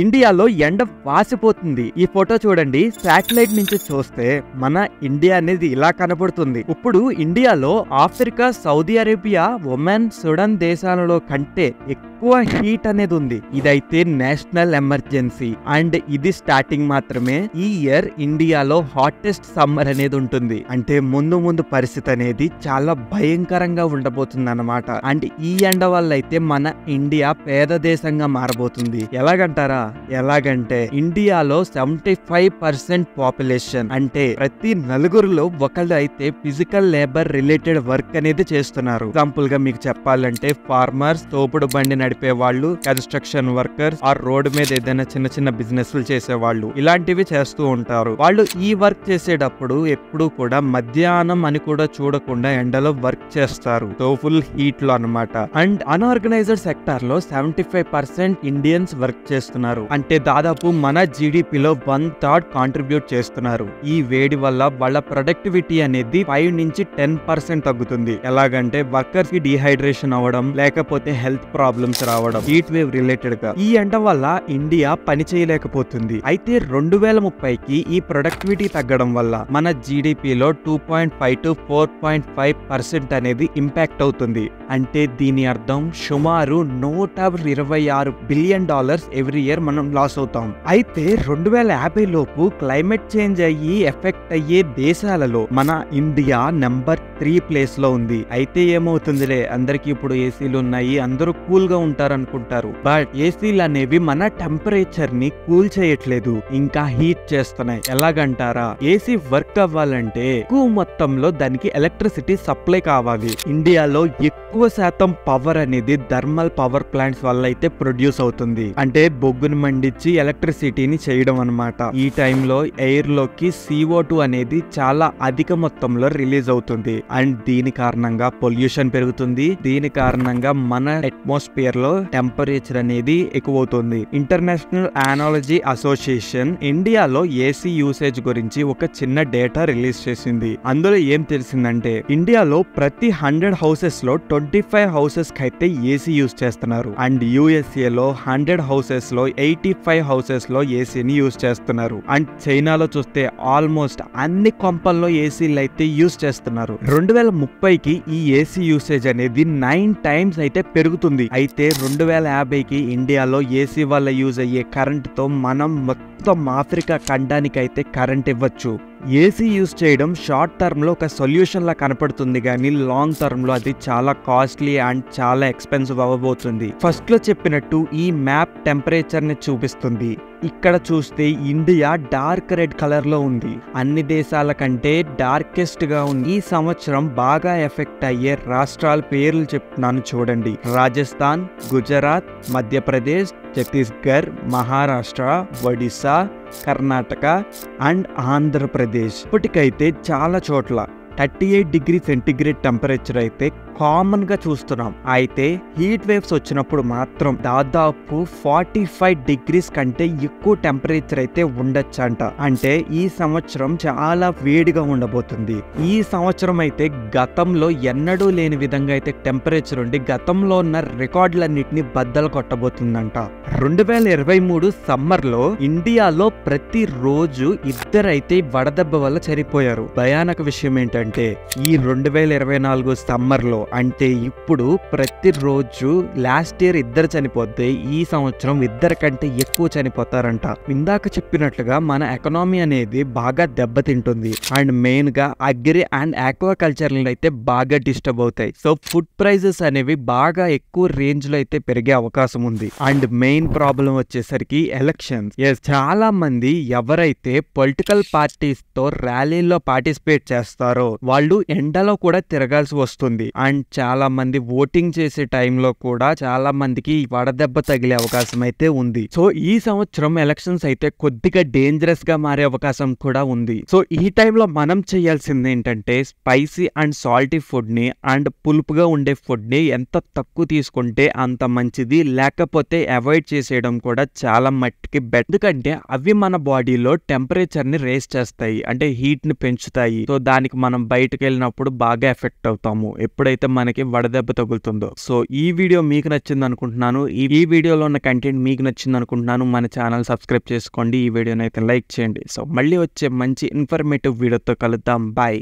ఇండియాలో ఎండ వాసిపోతుంది. ఈ ఫోటో చూడండి, శాటిలైట్ నుంచి చూస్తే మన ఇండియా అనేది ఇలా కనబడుతుంది. ఇప్పుడు ఇండియాలో Africa, Saudi Arabia, Oman, Sudan దేశాలలో కంటే ఎక్కువ హీట్ అనేది ఉంది. ఇదైతే నేషనల్ ఎమర్జెన్సీ అండ్ ఇది స్టార్టింగ్ మాత్రమే. ఈ ఇయర్ ఇండియాలో హాటెస్ట్ సమ్మర్ అనేది ఉంటుంది. అంటే ముందు పరిస్థితి అనేది చాలా భయంకరంగా ఉండబోతుంది అన్నమాట. అండ్ ఈ ఎండ వల్ల అయితే మన ఇండియా పేద దేశంగా మారబోతుంది. ఎలాగంటారా? ఎలాగంటే ఇండియాలో 75% పాపులేషన్ అంటే ప్రతి నలుగురులో ఒకళ్ళు అయితే ఫిజికల్ లేబర్ రిలేటెడ్ వర్క్ అనేది చేస్తున్నారు. ఎగ్జాంపుల్ గా మీకు చెప్పాలంటే ఫార్మర్స్, తోపుడు బండి నడిపే వాళ్ళు, కన్స్ట్రక్షన్ వర్కర్స్, ఆ రోడ్డు మీద ఏదైనా చిన్న బిజినెస్ చేసే వాళ్ళు ఇలాంటివి చేస్తూ ఉంటారు. వాళ్ళు ఈ వర్క్ చేసేటప్పుడు ఎప్పుడు కూడా మధ్యాహ్నం అని కూడా చూడకుండా ఎండలో వర్క్ చేస్తారు. సో ఫుల్ హీట్ లో అన్నమాట. అండ్ అన్ఆర్గనైజ్డ్ సెక్టార్ లో 75% ఇండియన్స్ వర్క్ చేస్తున్నారు. అంటే దాదాపు మన జీడిపిలో 1/3 కాంట్రిబ్యూట్ చేస్తున్నారు. ఈ వేడి వల్ల వాళ్ళ ప్రొడక్టివిటీ అనేది 5 నుంచి 10% తగ్గుతుంది. ఎలాగంటే వర్కర్స్ కి డిహైడ్రేషన్ అవ్వడం, లేకపోతే హెల్త్ ప్రాబ్లమ్స్ రావడం, హీట్ వేవ్ రిలేటెడ్ గా. ఈ ఎండ వల్ల ఇండియా పని చేయలేకపోతుంది. అయితే 2030కి ఈ ప్రొడక్టివిటీ తగ్గడం వల్ల మన జీడిపిలో 2.5 to 4.5% అనేది ఇంపాక్ట్ అవుతుంది. అంటే దీని అర్థం సుమారు $126 బిలియన్ ఎవ్రీ ఇయర్ మనం లాస్ అవుతాం. అయితే 2050 లోపు క్లైమేట్ చేంజ్ అయ్యి ఎఫెక్ట్ అయ్యే దేశాలలో మన ఇండియా నెంబర్ 3 ప్లేస్ లో ఉంది. అయితే ఏమవుతుందిలే, అందరికి ఇప్పుడు ఏసీలు ఉన్నాయి, అందరూ కూల్ గా ఉంటారు అనుకుంటారు. బట్ ఏసీలు అనేవి మన టెంపరేచర్ ని కూల్ చేయట్లేదు, ఇంకా హీట్ చేస్తున్నాయి. ఎలాగంటారా? ఏసీ వర్క్ అవ్వాలంటే ఎక్కువ మొత్తంలో దానికి ఎలక్ట్రిసిటీ సప్లై కావాలి. ఇండియాలో ఎక్కువ శాతం పవర్ అనేది థర్మల్ పవర్ ప్లాంట్స్ వల్ల అయితే ప్రొడ్యూస్ అవుతుంది. అంటే బొగ్గును మండించి ఎలక్ట్రిసిటీని చేయడం అన్నమాట. ఈ టైంలో ఎయిర్ లోకి CO2 అనేది చాలా అధిక మొత్తంలో రిలీజ్ అవుతుంది. అండ్ దీని కారణంగా పొల్యూషన్ పెరుగుతుంది. దీని కారణంగా మన అట్మాస్ఫియర్ లో టెంపరేచర్ అనేది ఎక్కువ అవుతుంది. ఇంటర్నేషనల్ యానాలజీ అసోసియేషన్ ఇండియాలో ఏసీ యూసేజ్ గురించి ఒక చిన్న డేటా రిలీజ్ చేసింది. అందులో ఏం తెలిసిందంటే ఇండియాలో ప్రతి 100 హౌసెస్ లో 25 హౌసెస్ కి అయితే ఏసీ యూజ్ చేస్తున్నారు. అండ్ USA లో 100 హౌసెస్ లో 85 హౌసెస్ లో ఏసీని యూజ్ చేస్తున్నారు. అండ్ చైనాలో చూస్తే ఆల్మోస్ట్ అన్ని కొంపల్లో ఏసీలు అయితే యూజ్ చేస్తున్నారు. 2030కి ఈ ఏసీ యూసేజ్ అనేది 9 టైమ్స్ అయితే పెరుగుతుంది. అయితే 2050కి ఇండియాలో ఏసీ వల్ల యూజ్ అయ్యే కరెంట్ తో మనం మొత్తం ఆఫ్రికా ఖండానికి అయితే కరెంట్ ఇవ్వచ్చు. ఏసీ యూజ్ చేయడం షార్ట్ టర్మ్ లో ఒక సొల్యూషన్ లా కనపడుతుంది, కానీ లాంగ్ టర్మ్ లో అది చాలా కాస్ట్లీ అండ్ చాలా ఎక్స్పెన్సివ్ అవ్వబోతుంది. ఫస్ట్ లో చెప్పినట్టు ఈ మ్యాప్ టెంపరేచర్ ని చూపిస్తుంది. ఇక్కడ చూస్తే ఇండియా డార్క్ రెడ్ కలర్ లో ఉంది. అన్ని దేశాల కంటే డార్కెస్ట్ గా ఉంది. ఈ సంవత్సరం బాగా ఎఫెక్ట్ అయ్యే రాష్ట్రాల పేర్లు చెప్తున్నాను చూడండి. రాజస్థాన్, గుజరాత్, మధ్యప్రదేశ్, ఛత్తీస్గఢ్, మహారాష్ట్ర, ఒడిశా, కర్ణాటక అండ్ ఆంధ్రప్రదేశ్. ఇప్పటికైతే చాలా చోట్ల 38 డిగ్రీ సెంటిగ్రేడ్ టెంపరేచర్ అయితే కామన్ గా చూస్తున్నాం. అయితే హీట్ వేవ్స్ వచ్చినప్పుడు మాత్రం దాదాపు 45 డిగ్రీస్ కంటే ఎక్కువ టెంపరేచర్ అయితే ఉండొచ్చంట. అంటే ఈ సంవత్సరం చాలా వేడిగా ఉండబోతుంది. ఈ సంవత్సరం అయితే గతంలో ఎన్నడూ లేని విధంగా అయితే టెంపరేచర్ ఉండి గతంలో ఉన్న రికార్డులన్నిటిని బద్దలు కొట్టబోతుందంట. 2023 సమ్మర్ లో ఇండియాలో ప్రతి రోజు ఇద్దరైతే వడదెబ్బ వల్ల చనిపోయారు. భయానక విషయం ఏంటంటే ఈ 2024 సమ్మర్ లో అంటే ఇప్పుడు ప్రతిరోజు లాస్ట్ ఇయర్ ఇద్దరు చనిపోతే ఈ సంవత్సరం ఇద్దరి కంటే ఎక్కువ చనిపోతారంట. ఇందాక చెప్పినట్లుగా మన ఎకనామీ అనేది బాగా దెబ్బతింటుంది. అండ్ మెయిన్ గా అగ్రి అండ్ ఆక్వాకల్చర్ అయితే బాగా డిస్టర్బ్ అవుతాయి. సో ఫుడ్ ప్రైజెస్ అనేవి బాగా ఎక్కువ రేంజ్ లో అయితే పెరిగే అవకాశం ఉంది. అండ్ మెయిన్ ప్రాబ్లం వచ్చేసరికి ఎలక్షన్స్. చాలా మంది ఎవరైతే పొలిటికల్ పార్టీస్ తో ర్యాలీల్లో పార్టిసిపేట్ చేస్తారో వాళ్ళు ఎండలో కూడా తిరగాల్సి వస్తుంది. అండ్ చాలా మంది ఓటింగ్ చేసే టైంలో కూడా చాలా మందికి వడదెబ్బ తగిలే అవకాశం అయితే ఉంది. సో ఈ సంవత్సరం ఎలక్షన్స్ అయితే కొద్దిగా డేంజరస్ గా మారే అవకాశం కూడా ఉంది. సో ఈ టైంలో మనం చేయాల్సింది ఏంటంటే స్పైసీ అండ్ సాల్టీ ఫుడ్ ని అండ్ పులుపుగా ఉండే ఫుడ్ ని ఎంత తక్కువ తీసుకుంటే అంత మంచిది. లేకపోతే అవాయిడ్ చేసేయడం కూడా చాలా మట్టికి బెటర్. ఎందుకంటే అవి మన బాడీలో టెంపరేచర్ ని రేస్ చేస్తాయి, అంటే హీట్ ని పెంచుతాయి. సో దానికి మనం బయటకు వెళ్ళినప్పుడు బాగా ఎఫెక్ట్ అవుతాము. ఎప్పుడైతే అయితే మనకి వడదెబ్బ తగులుతుందో. సో ఈ వీడియో మీకు నచ్చింది అనుకుంటున్నాను. ఈ వీడియోలో ఉన్న కంటెంట్ మీకు నచ్చింది అనుకుంటున్నాను. మన ఛానల్ సబ్స్క్రైబ్ చేసుకోండి. ఈ వీడియోని అయితే లైక్ చేయండి. సో మళ్ళీ వచ్చే మంచి ఇన్ఫర్మేటివ్ వీడియోతో కలుద్దాం. బాయ్.